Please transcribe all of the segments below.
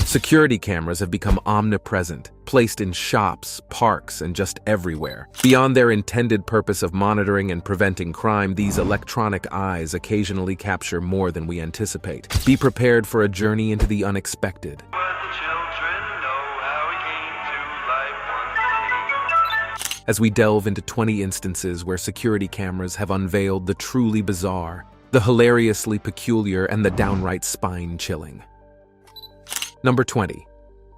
Security cameras have become omnipresent, placed in shops, parks, and just everywhere. Beyond their intended purpose of monitoring and preventing crime, these electronic eyes occasionally capture more than we anticipate. Be prepared for a journey into the unexpected. As we delve into 20 instances where security cameras have unveiled the truly bizarre, the hilariously peculiar, and the downright spine-chilling. Number 20.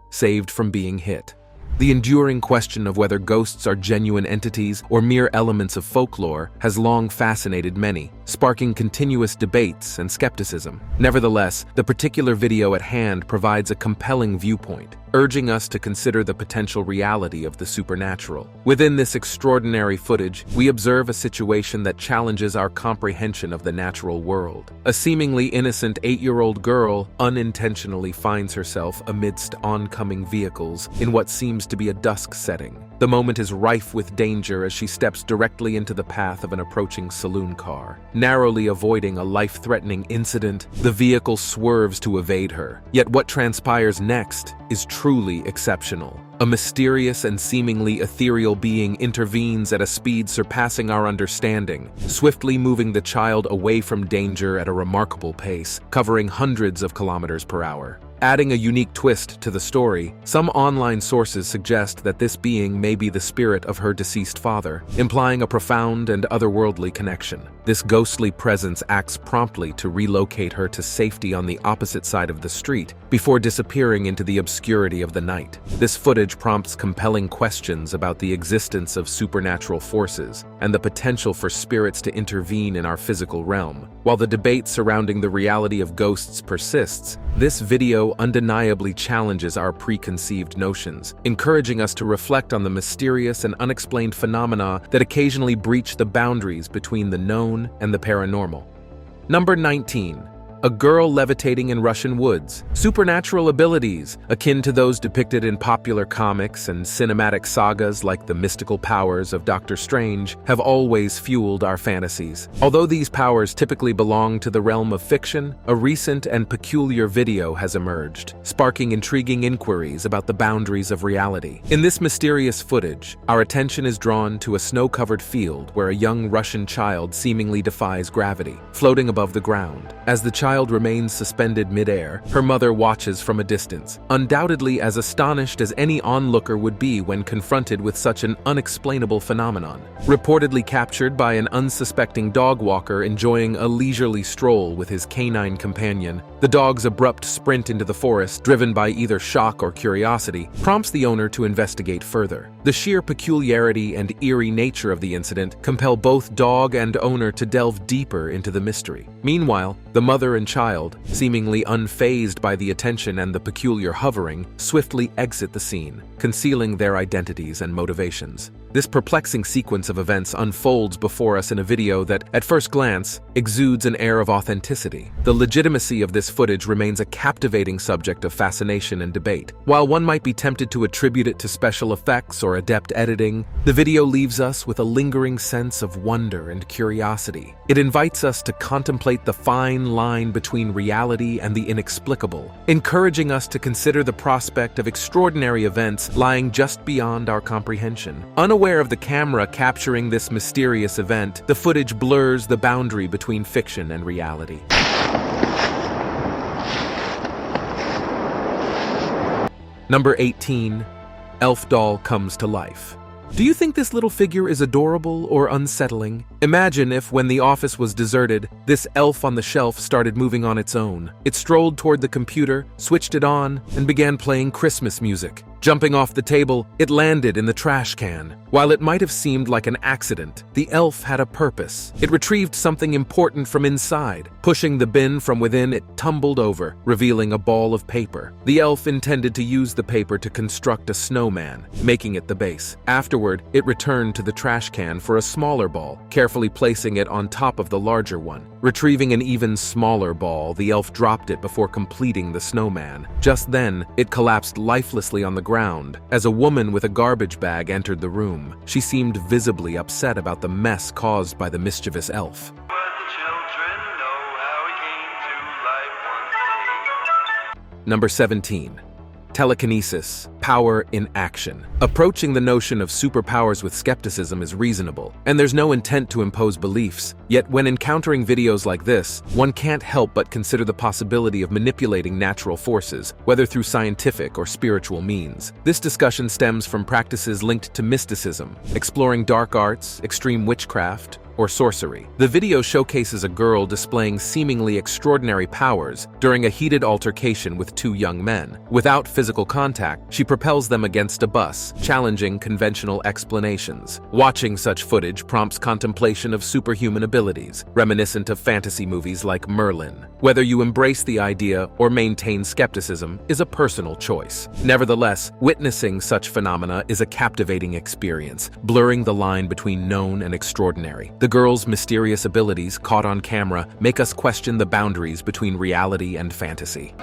Saved from being hit. The enduring question of whether ghosts are genuine entities or mere elements of folklore has long fascinated many, sparking continuous debates and skepticism. Nevertheless, the particular video at hand provides a compelling viewpoint, urging us to consider the potential reality of the supernatural. Within this extraordinary footage, we observe a situation that challenges our comprehension of the natural world. A seemingly innocent 8-year-old girl unintentionally finds herself amidst oncoming vehicles in what seems to be a dusk setting. The moment is rife with danger as she steps directly into the path of an approaching saloon car. Narrowly avoiding a life-threatening incident, the vehicle swerves to evade her. Yet what transpires next is truly exceptional. A mysterious and seemingly ethereal being intervenes at a speed surpassing our understanding, swiftly moving the child away from danger at a remarkable pace, covering hundreds of kilometers per hour. Adding a unique twist to the story, some online sources suggest that this being may be the spirit of her deceased father, implying a profound and otherworldly connection. This ghostly presence acts promptly to relocate her to safety on the opposite side of the street before disappearing into the obscurity of the night. This footage prompts compelling questions about the existence of supernatural forces and the potential for spirits to intervene in our physical realm. While the debate surrounding the reality of ghosts persists, this video undeniably challenges our preconceived notions, encouraging us to reflect on the mysterious and unexplained phenomena that occasionally breach the boundaries between the known and the paranormal. Number 19. A girl levitating in Russian woods. Supernatural abilities, akin to those depicted in popular comics and cinematic sagas like the mystical powers of Doctor Strange, have always fueled our fantasies. Although these powers typically belong to the realm of fiction, a recent and peculiar video has emerged, sparking intriguing inquiries about the boundaries of reality. In this mysterious footage, our attention is drawn to a snow-covered field where a young Russian child seemingly defies gravity, floating above the ground. As the child remains suspended midair, her mother watches from a distance, undoubtedly as astonished as any onlooker would be when confronted with such an unexplainable phenomenon. Reportedly captured by an unsuspecting dog walker enjoying a leisurely stroll with his canine companion, the dog's abrupt sprint into the forest, driven by either shock or curiosity, prompts the owner to investigate further. The sheer peculiarity and eerie nature of the incident compel both dog and owner to delve deeper into the mystery. Meanwhile, the mother and child, seemingly unfazed by the attention and the peculiar hovering, swiftly exit the scene, concealing their identities and motivations. This perplexing sequence of events unfolds before us in a video that, at first glance, exudes an air of authenticity. The legitimacy of this footage remains a captivating subject of fascination and debate. While one might be tempted to attribute it to special effects or adept editing, the video leaves us with a lingering sense of wonder and curiosity. It invites us to contemplate the fine line between reality and the inexplicable, encouraging us to consider the prospect of extraordinary events lying just beyond our comprehension. Unaware of the camera capturing this mysterious event, the footage blurs the boundary between fiction and reality. Number 18. Elf doll comes to life. Do you think this little figure is adorable or unsettling? Imagine if, when the office was deserted, this elf on the shelf started moving on its own. It strolled toward the computer, switched it on, and began playing Christmas music. Jumping off the table, it landed in the trash can. While it might have seemed like an accident, the elf had a purpose. It retrieved something important from inside. Pushing the bin from within, it tumbled over, revealing a ball of paper. The elf intended to use the paper to construct a snowman, making it the base. Afterward, it returned to the trash can for a smaller ball, carefully placing it on top of the larger one. Retrieving an even smaller ball, the elf dropped it before completing the snowman. Just then, it collapsed lifelessly on the ground. As a woman with a garbage bag entered the room, she seemed visibly upset about the mess caused by the mischievous elf. Number 17. Telekinesis, power in action. Approaching the notion of superpowers with skepticism is reasonable, and there's no intent to impose beliefs. Yet when encountering videos like this, one can't help but consider the possibility of manipulating natural forces, whether through scientific or spiritual means. This discussion stems from practices linked to mysticism, exploring dark arts, extreme witchcraft, or sorcery. The video showcases a girl displaying seemingly extraordinary powers during a heated altercation with two young men. Without physical contact, she propels them against a bus, challenging conventional explanations. Watching such footage prompts contemplation of superhuman abilities, reminiscent of fantasy movies like Merlin. Whether you embrace the idea or maintain skepticism is a personal choice. Nevertheless, witnessing such phenomena is a captivating experience, blurring the line between known and extraordinary. The girl's mysterious abilities, caught on camera, make us question the boundaries between reality and fantasy.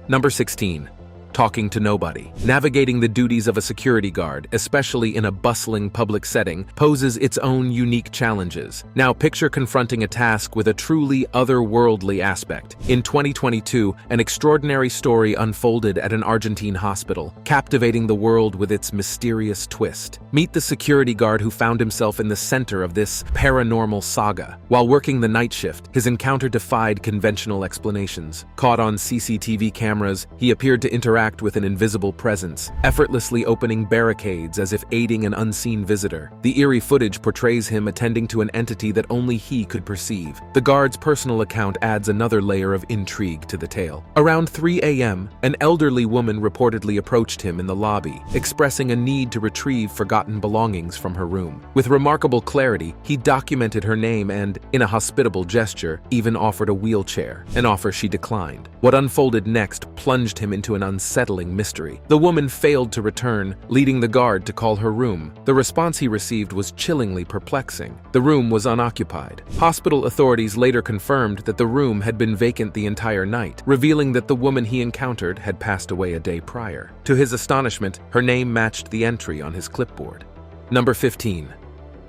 Number 16. Talking to nobody. Navigating the duties of a security guard, especially in a bustling public setting, poses its own unique challenges. Now picture confronting a task with a truly otherworldly aspect. In 2022, an extraordinary story unfolded at an Argentine hospital, captivating the world with its mysterious twist. Meet the security guard who found himself in the center of this paranormal saga. While working the night shift, his encounter defied conventional explanations. Caught on CCTV cameras, he appeared to interact with an invisible presence, effortlessly opening barricades as if aiding an unseen visitor. The eerie footage portrays him attending to an entity that only he could perceive. The guard's personal account adds another layer of intrigue to the tale. Around 3 a.m., an elderly woman reportedly approached him in the lobby, expressing a need to retrieve forgotten belongings from her room. With remarkable clarity, he documented her name and, in a hospitable gesture, even offered a wheelchair, an offer she declined. What unfolded next plunged him into an unsettling mystery. The woman failed to return, leading the guard to call her room. The response he received was chillingly perplexing. The room was unoccupied. Hospital authorities later confirmed that the room had been vacant the entire night, revealing that the woman he encountered had passed away a day prior. To his astonishment, her name matched the entry on his clipboard. Number 15.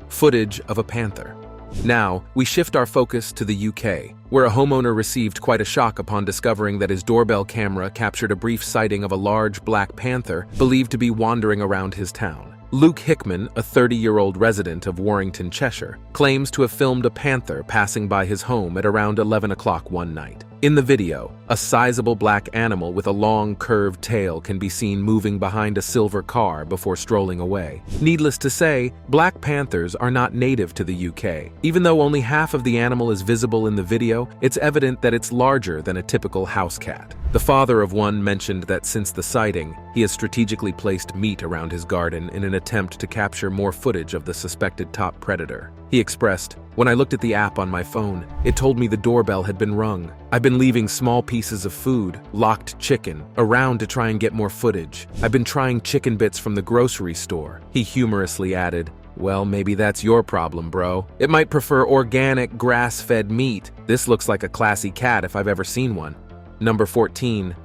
Footage of a panther. Now, we shift our focus to the UK, where a homeowner received quite a shock upon discovering that his doorbell camera captured a brief sighting of a large black panther believed to be wandering around his town. Luke Hickman, a 30-year-old resident of Warrington, Cheshire, claims to have filmed a panther passing by his home at around 11 o'clock one night. In the video, a sizable black animal with a long, curved tail can be seen moving behind a silver car before strolling away. Needless to say, black panthers are not native to the UK. Even though only half of the animal is visible in the video, it's evident that it's larger than a typical house cat. The father of one mentioned that since the sighting, he has strategically placed meat around his garden in an attempt to capture more footage of the suspected top predator. He expressed, "When I looked at the app on my phone, it told me the doorbell had been rung. I've been leaving small pieces of food, locked chicken, around to try and get more footage. I've been trying chicken bits from the grocery store." He humorously added, "Well, maybe that's your problem, bro. It might prefer organic, grass-fed meat. This looks like a classy cat if I've ever seen one." Number 14.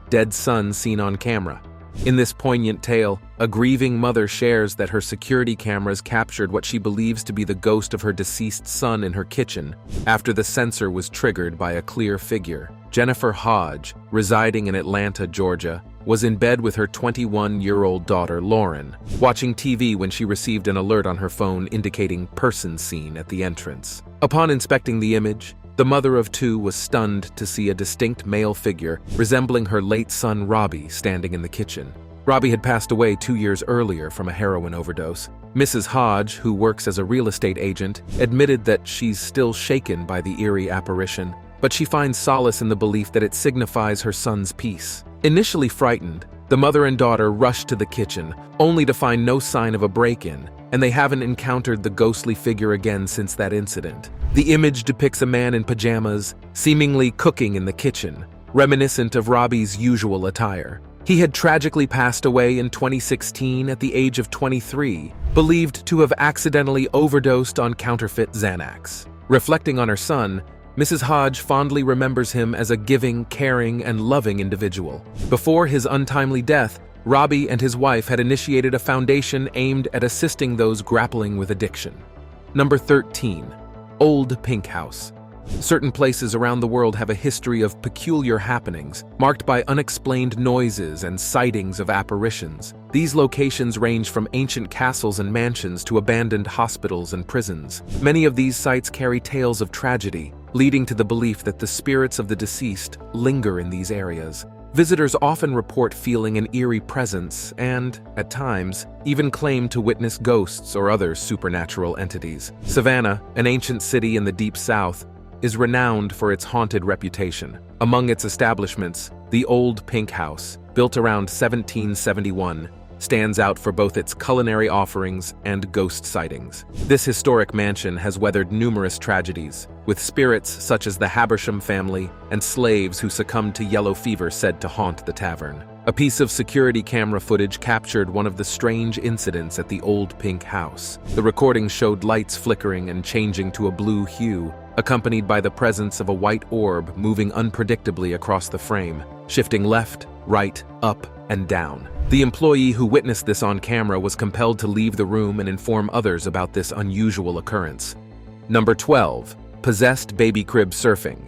Dead son seen on camera. In this poignant tale, a grieving mother shares that her security cameras captured what she believes to be the ghost of her deceased son in her kitchen after the sensor was triggered by a clear figure. Jennifer Hodge, residing in Atlanta, Georgia, was in bed with her 21-year-old daughter, Lauren, watching TV when she received an alert on her phone indicating person seen at the entrance. Upon inspecting the image, the mother of two was stunned to see a distinct male figure resembling her late son Robbie standing in the kitchen. Robbie had passed away 2 years earlier from a heroin overdose. Mrs. Hodge, who works as a real estate agent, admitted that she's still shaken by the eerie apparition, but she finds solace in the belief that it signifies her son's peace. Initially frightened, the mother and daughter rush to the kitchen, only to find no sign of a break-in, and they haven't encountered the ghostly figure again since that incident. The image depicts a man in pajamas, seemingly cooking in the kitchen, reminiscent of Robbie's usual attire. He had tragically passed away in 2016 at the age of 23, believed to have accidentally overdosed on counterfeit Xanax. Reflecting on her son, Mrs. Hodge fondly remembers him as a giving, caring, and loving individual. Before his untimely death, Robbie and his wife had initiated a foundation aimed at assisting those grappling with addiction. Number 13. Old Pink House. Certain places around the world have a history of peculiar happenings, marked by unexplained noises and sightings of apparitions. These locations range from ancient castles and mansions to abandoned hospitals and prisons. Many of these sites carry tales of tragedy, leading to the belief that the spirits of the deceased linger in these areas. Visitors often report feeling an eerie presence and, at times, even claim to witness ghosts or other supernatural entities. Savannah, an ancient city in the Deep South, is renowned for its haunted reputation. Among its establishments, the Old Pink House, built around 1771, stands out for both its culinary offerings and ghost sightings. This historic mansion has weathered numerous tragedies, with spirits such as the Habersham family and slaves who succumbed to yellow fever said to haunt the tavern. A piece of security camera footage captured one of the strange incidents at the Old Pink House. The recording showed lights flickering and changing to a blue hue, accompanied by the presence of a white orb moving unpredictably across the frame, shifting left, right, up, and down. The employee who witnessed this on camera was compelled to leave the room and inform others about this unusual occurrence. Number 12. Possessed baby crib surfing.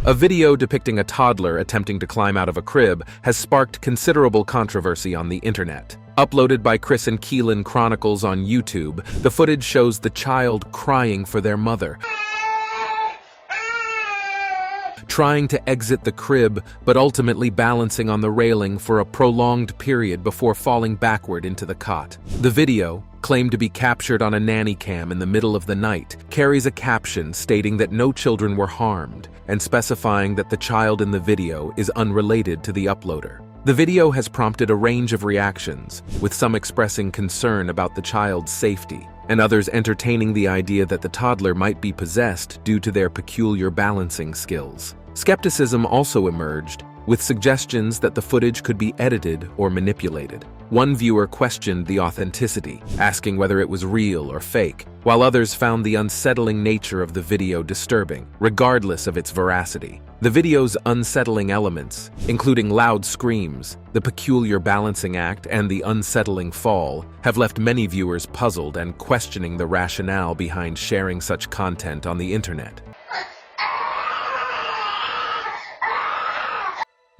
A video depicting a toddler attempting to climb out of a crib has sparked considerable controversy on the internet. Uploaded by Chris and Keelan Chronicles on YouTube, the footage shows the child crying for their mother, trying to exit the crib, but ultimately balancing on the railing for a prolonged period before falling backward into the cot. The video, claimed to be captured on a nanny cam in the middle of the night, carries a caption stating that no children were harmed and specifying that the child in the video is unrelated to the uploader. The video has prompted a range of reactions, with some expressing concern about the child's safety, and others entertaining the idea that the toddler might be possessed due to their peculiar balancing skills. Skepticism also emerged, with suggestions that the footage could be edited or manipulated. One viewer questioned the authenticity, asking whether it was real or fake, while others found the unsettling nature of the video disturbing, regardless of its veracity. The video's unsettling elements, including loud screams, the peculiar balancing act, and the unsettling fall, have left many viewers puzzled and questioning the rationale behind sharing such content on the internet.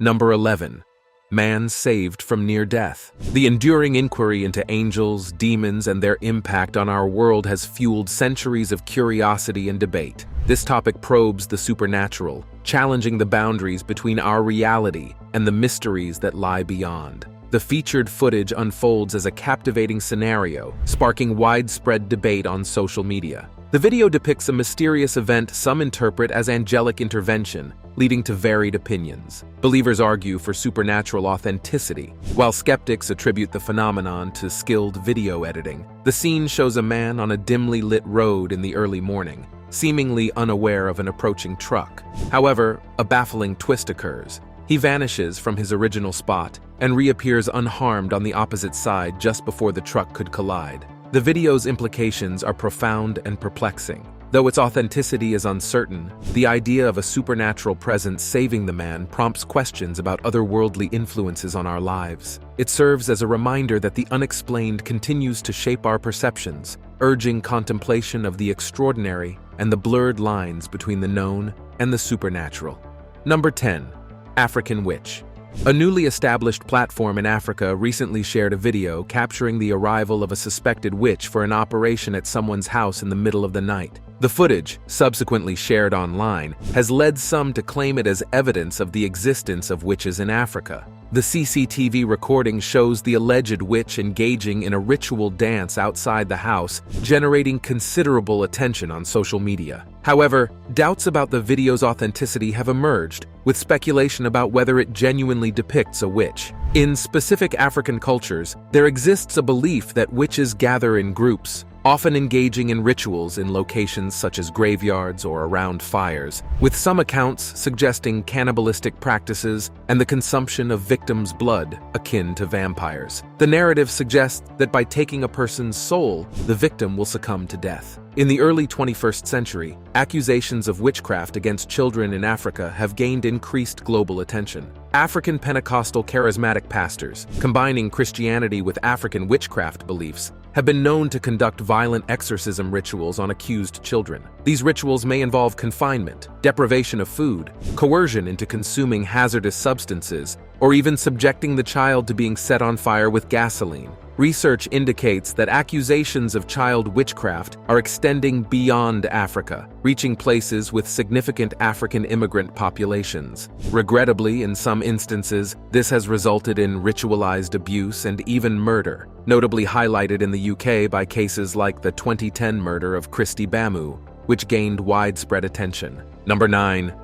Number 11. Man saved from near death. The enduring inquiry into angels, demons, and their impact on our world has fueled centuries of curiosity and debate. This topic probes the supernatural, challenging the boundaries between our reality and the mysteries that lie beyond. The featured footage unfolds as a captivating scenario, sparking widespread debate on social media. The video depicts a mysterious event some interpret as angelic intervention, leading to varied opinions. Believers argue for supernatural authenticity, while skeptics attribute the phenomenon to skilled video editing. The scene shows a man on a dimly lit road in the early morning, seemingly unaware of an approaching truck. However, a baffling twist occurs. He vanishes from his original spot and reappears unharmed on the opposite side just before the truck could collide. The video's implications are profound and perplexing. Though its authenticity is uncertain, the idea of a supernatural presence saving the man prompts questions about otherworldly influences on our lives. It serves as a reminder that the unexplained continues to shape our perceptions, urging contemplation of the extraordinary and the blurred lines between the known and the supernatural. Number 10. African Witch. A newly established platform in Africa recently shared a video capturing the arrival of a suspected witch for an operation at someone's house in the middle of the night. The footage, subsequently shared online, has led some to claim it as evidence of the existence of witches in Africa. The CCTV recording shows the alleged witch engaging in a ritual dance outside the house, generating considerable attention on social media. However, doubts about the video's authenticity have emerged, with speculation about whether it genuinely depicts a witch. In specific African cultures, there exists a belief that witches gather in groups, often engaging in rituals in locations such as graveyards or around fires, with some accounts suggesting cannibalistic practices and the consumption of victims' blood, akin to vampires. The narrative suggests that by taking a person's soul, the victim will succumb to death. In the early 21st century, accusations of witchcraft against children in Africa have gained increased global attention. African Pentecostal charismatic pastors, combining Christianity with African witchcraft beliefs, have been known to conduct violent exorcism rituals on accused children. These rituals may involve confinement, deprivation of food, coercion into consuming hazardous substances, or even subjecting the child to being set on fire with gasoline. Research indicates that accusations of child witchcraft are extending beyond Africa, reaching places with significant African immigrant populations. Regrettably, in some instances, this has resulted in ritualized abuse and even murder, notably highlighted in the UK by cases like the 2010 murder of Christy Bamu, which gained widespread attention. Number 9.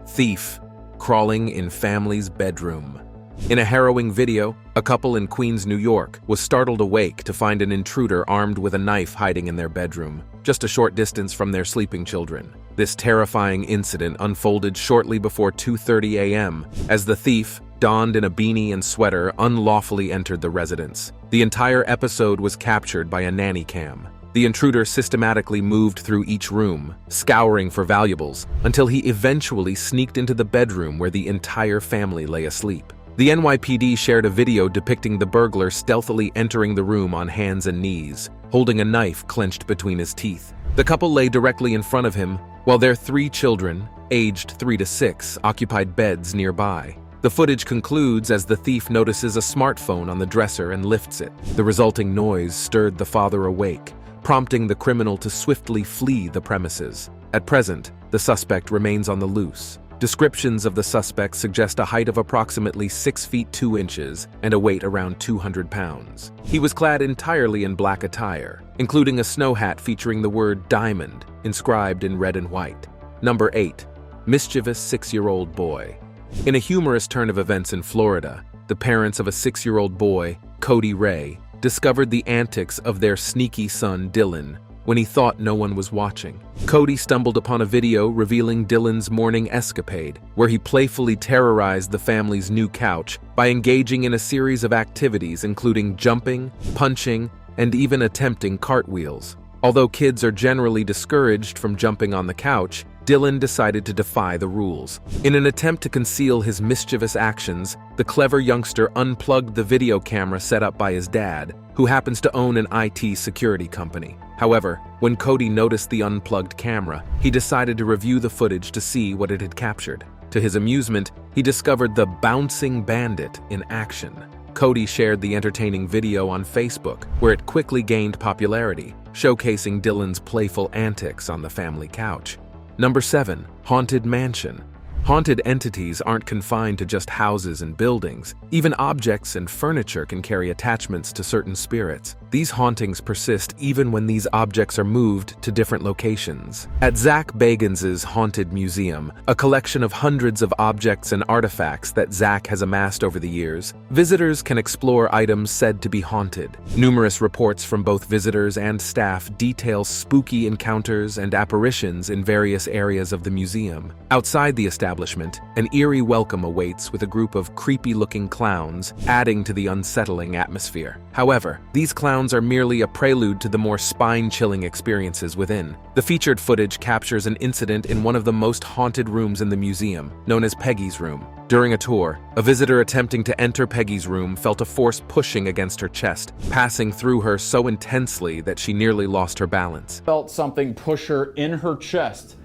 Thief crawling in family's bedroom. In a harrowing video, a couple in Queens, New York, was startled awake to find an intruder armed with a knife hiding in their bedroom, just a short distance from their sleeping children. This terrifying incident unfolded shortly before 2:30 a.m. as the thief, donned in a beanie and sweater, unlawfully entered the residence. The entire episode was captured by a nanny cam. The intruder systematically moved through each room, scouring for valuables, until he eventually sneaked into the bedroom where the entire family lay asleep. The NYPD shared a video depicting the burglar stealthily entering the room on hands and knees, holding a knife clenched between his teeth. The couple lay directly in front of him, while their 3 children, aged 3 to 6, occupied beds nearby. The footage concludes as the thief notices a smartphone on the dresser and lifts it. The resulting noise stirred the father awake, prompting the criminal to swiftly flee the premises. At present, the suspect remains on the loose. Descriptions of the suspect suggest a height of approximately 6 feet 2 inches and a weight around 200 pounds. He was clad entirely in black attire, including a snow hat featuring the word diamond inscribed in red and white. Number 8. Mischievous 6-year-old boy. In a humorous turn of events in Florida, the parents of a 6-year-old boy, Cody Ray, discovered the antics of their sneaky son Dylan when he thought no one was watching. Cody stumbled upon a video revealing Dylan's morning escapade, where he playfully terrorized the family's new couch by engaging in a series of activities including jumping, punching, and even attempting cartwheels. Although kids are generally discouraged from jumping on the couch, Dylan decided to defy the rules. In an attempt to conceal his mischievous actions, the clever youngster unplugged the video camera set up by his dad, who happens to own an IT security company. However, when Cody noticed the unplugged camera, he decided to review the footage to see what it had captured. To his amusement, he discovered the bouncing bandit in action. Cody shared the entertaining video on Facebook, where it quickly gained popularity, showcasing Dylan's playful antics on the family couch. Number 7. Haunted mansion. Haunted entities aren't confined to just houses and buildings. Even objects and furniture can carry attachments to certain spirits. These hauntings persist even when these objects are moved to different locations. At Zach Bagans' Haunted Museum, a collection of hundreds of objects and artifacts that Zach has amassed over the years, visitors can explore items said to be haunted. Numerous reports from both visitors and staff detail spooky encounters and apparitions in various areas of the museum. Outside the establishment, an eerie welcome awaits with a group of creepy-looking clowns, adding to the unsettling atmosphere. However, these clowns are merely a prelude to the more spine-chilling experiences within. The featured footage captures an incident in one of the most haunted rooms in the museum, known as Peggy's Room. During a tour, a visitor attempting to enter Peggy's room felt a force pushing against her chest, passing through her so intensely that she nearly lost her balance. Felt something push her in her chest,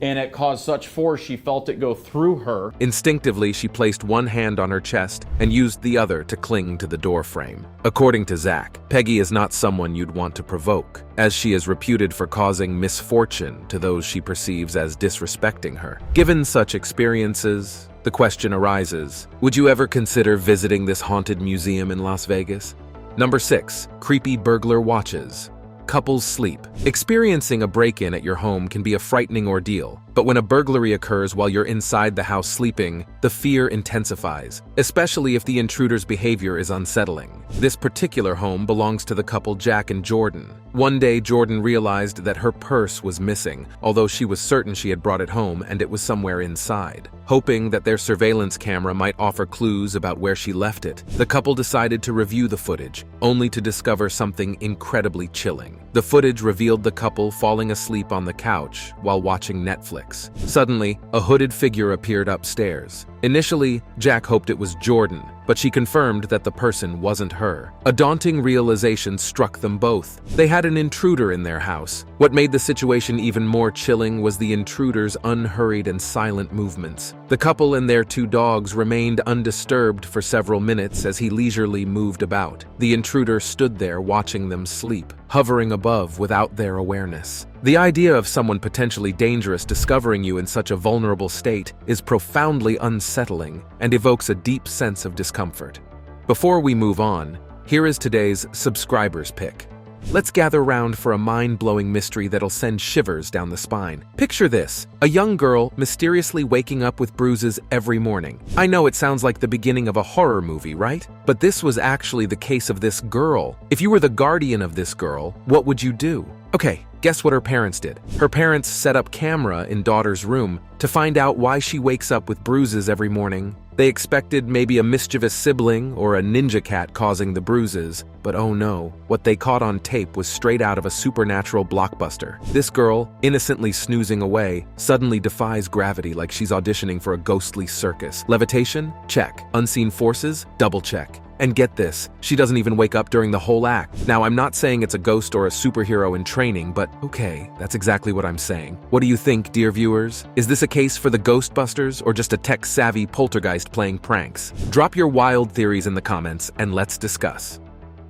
and it caused such force she felt it go through her. Instinctively, she placed one hand on her chest and used the other to cling to the door frame. According to Zach, Peggy is not someone you'd want to provoke, as she is reputed for causing misfortune to those she perceives as disrespecting her. Given such experiences, the question arises, would you ever consider visiting this haunted museum in Las Vegas? Number 6. Creepy burglar watches. Couples sleep. Experiencing a break-in at your home can be a frightening ordeal, but when a burglary occurs while you're inside the house sleeping, the fear intensifies, especially if the intruder's behavior is unsettling. This particular home belongs to the couple Jack and Jordan. One day, Jordan realized that her purse was missing, although she was certain she had brought it home and it was somewhere inside. Hoping that their surveillance camera might offer clues about where she left it, the couple decided to review the footage, only to discover something incredibly chilling. The footage revealed the couple falling asleep on the couch while watching Netflix. bricks. Suddenly, a hooded figure appeared upstairs. Initially, Jack hoped it was Jordan, but she confirmed that the person wasn't her. A daunting realization struck them both. They had an intruder in their house. What made the situation even more chilling was the intruder's unhurried and silent movements. The couple and their 2 dogs remained undisturbed for several minutes as he leisurely moved about. The intruder stood there watching them sleep, hovering above without their awareness. The idea of someone potentially dangerous discovering you in such a vulnerable state is profoundly unsettling and evokes a deep sense of discomfort. Before we move on, here is today's subscribers pick. Let's gather round for a mind-blowing mystery that'll send shivers down the spine. Picture this: a young girl mysteriously waking up with bruises every morning. I know it sounds like the beginning of a horror movie, right? But this was actually the case of this girl. If you were the guardian of this girl, what would you do? Okay, guess what her parents did? Her parents set up camera in daughter's room to find out why she wakes up with bruises every morning. They expected maybe a mischievous sibling or a ninja cat causing the bruises, but oh no, what they caught on tape was straight out of a supernatural blockbuster. This girl, innocently snoozing away, suddenly defies gravity like she's auditioning for a ghostly circus. Levitation? Check. Unseen forces? Double check. And get this, she doesn't even wake up during the whole act. Now, I'm not saying it's a ghost or a superhero in training, but okay, that's exactly what I'm saying. What do you think, dear viewers? Is this a case for the Ghostbusters or just a tech-savvy poltergeist playing pranks? Drop your wild theories in the comments and let's discuss.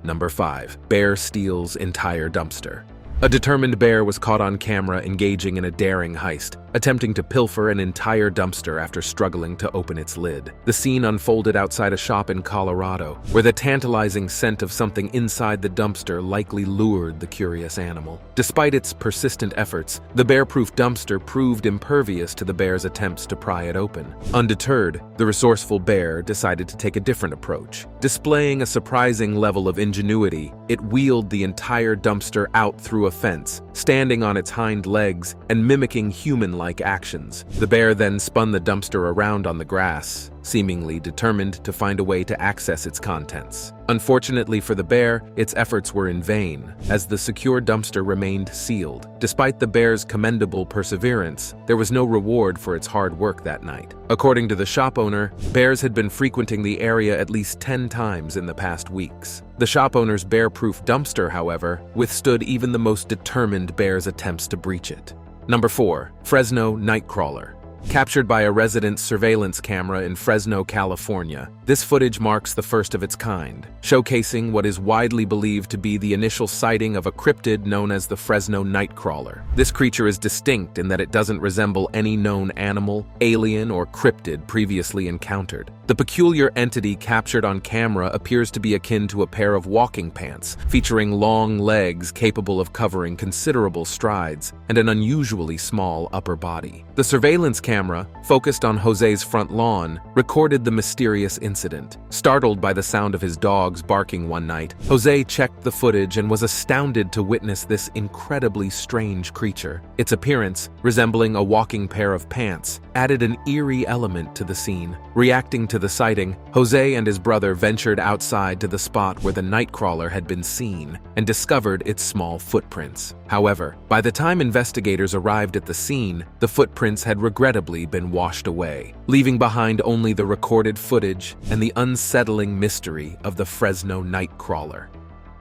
Number 5. Bear steals entire dumpster. A determined bear was caught on camera engaging in a daring heist, attempting to pilfer an entire dumpster after struggling to open its lid. The scene unfolded outside a shop in Colorado, where the tantalizing scent of something inside the dumpster likely lured the curious animal. Despite its persistent efforts, the bear-proof dumpster proved impervious to the bear's attempts to pry it open. Undeterred, the resourceful bear decided to take a different approach. Displaying a surprising level of ingenuity, it wheeled the entire dumpster out through a fence, standing on its hind legs and mimicking human-like actions. The bear then spun the dumpster around on the grass, seemingly determined to find a way to access its contents. Unfortunately for the bear, its efforts were in vain, as the secure dumpster remained sealed. Despite the bear's commendable perseverance, there was no reward for its hard work that night. According to the shop owner, bears had been frequenting the area at least 10 times in the past weeks. The shop owner's bear-proof dumpster, however, withstood even the most determined bear's attempts to breach it. Number 4. Fresno Nightcrawler. Captured by a resident's surveillance camera in Fresno, California, this footage marks the first of its kind, showcasing what is widely believed to be the initial sighting of a cryptid known as the Fresno Nightcrawler. This creature is distinct in that it doesn't resemble any known animal, alien, or cryptid previously encountered. The peculiar entity captured on camera appears to be akin to a pair of walking pants, featuring long legs capable of covering considerable strides and an unusually small upper body. The surveillance camera, focused on Jose's front lawn, recorded the mysterious incident. Startled by the sound of his dogs barking one night, Jose checked the footage and was astounded to witness this incredibly strange creature. Its appearance, resembling a walking pair of pants, added an eerie element to the scene. Reacting to the sighting, Jose and his brother ventured outside to the spot where the Nightcrawler had been seen and discovered its small footprints. However, by the time investigators arrived at the scene, the footprints had regrettably been washed away, leaving behind only the recorded footage and the unsettling mystery of the Fresno Nightcrawler.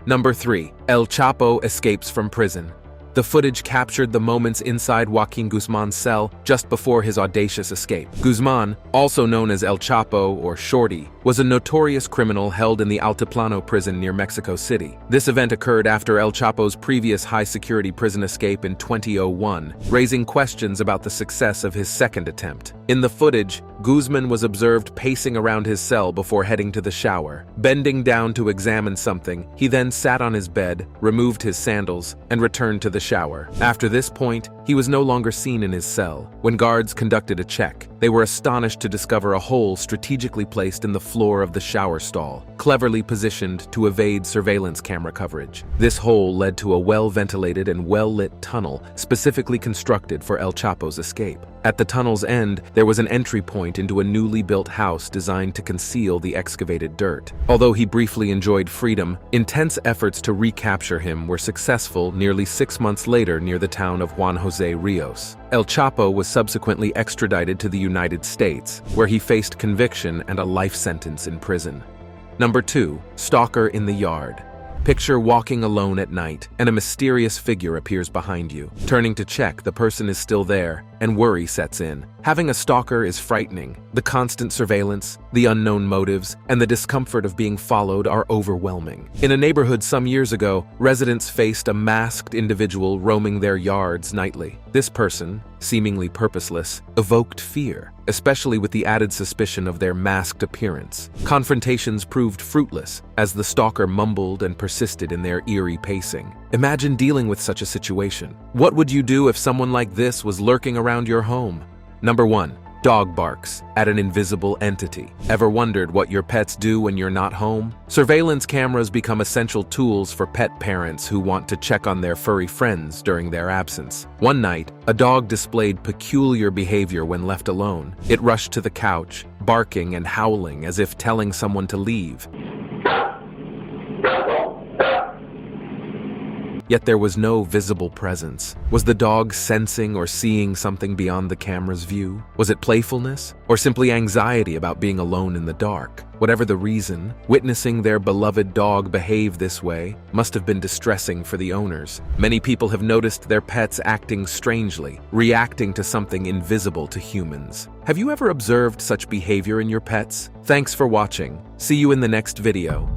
Number 3. El Chapo escapes from prison. The footage captured the moments inside Joaquin Guzman's cell just before his audacious escape. Guzman, also known as El Chapo or Shorty, was a notorious criminal held in the Altiplano prison near Mexico City. This event occurred after El Chapo's previous high-security prison escape in 2001, raising questions about the success of his second attempt. In the footage, Guzman was observed pacing around his cell before heading to the shower. Bending down to examine something, he then sat on his bed, removed his sandals, and returned to the shower. After this point, he was no longer seen in his cell. When guards conducted a check, they were astonished to discover a hole strategically placed in the floor of the shower stall, cleverly positioned to evade surveillance camera coverage. This hole led to a well-ventilated and well-lit tunnel specifically constructed for El Chapo's escape. At the tunnel's end, there was an entry point into a newly built house designed to conceal the excavated dirt. Although he briefly enjoyed freedom, intense efforts to recapture him were successful nearly 6 months later near the town of Juan Jose Rios. El Chapo was subsequently extradited to the United States, where he faced conviction and a life sentence in prison. Number 2. Stalker in the yard. Picture walking alone at night, and a mysterious figure appears behind you. Turning to check, the person is still there, and worry sets in. Having a stalker is frightening. The constant surveillance, the unknown motives, and the discomfort of being followed are overwhelming. In a neighborhood some years ago, residents faced a masked individual roaming their yards nightly. This person, seemingly purposeless, evoked fear, especially with the added suspicion of their masked appearance. Confrontations proved fruitless, as the stalker mumbled and persisted in their eerie pacing. Imagine dealing with such a situation. What would you do if someone like this was lurking around your home? Number 1. Dog barks at an invisible entity. Ever wondered what your pets do when you're not home? Surveillance cameras become essential tools for pet parents who want to check on their furry friends during their absence. One night, a dog displayed peculiar behavior when left alone. It rushed to the couch, barking and howling as if telling someone to leave. Yet there was no visible presence. Was the dog sensing or seeing something beyond the camera's view? Was it playfulness, or simply anxiety about being alone in the dark? Whatever the reason, witnessing their beloved dog behave this way must have been distressing for the owners. Many people have noticed their pets acting strangely, reacting to something invisible to humans. Have you ever observed such behavior in your pets? Thanks for watching. See you in the next video.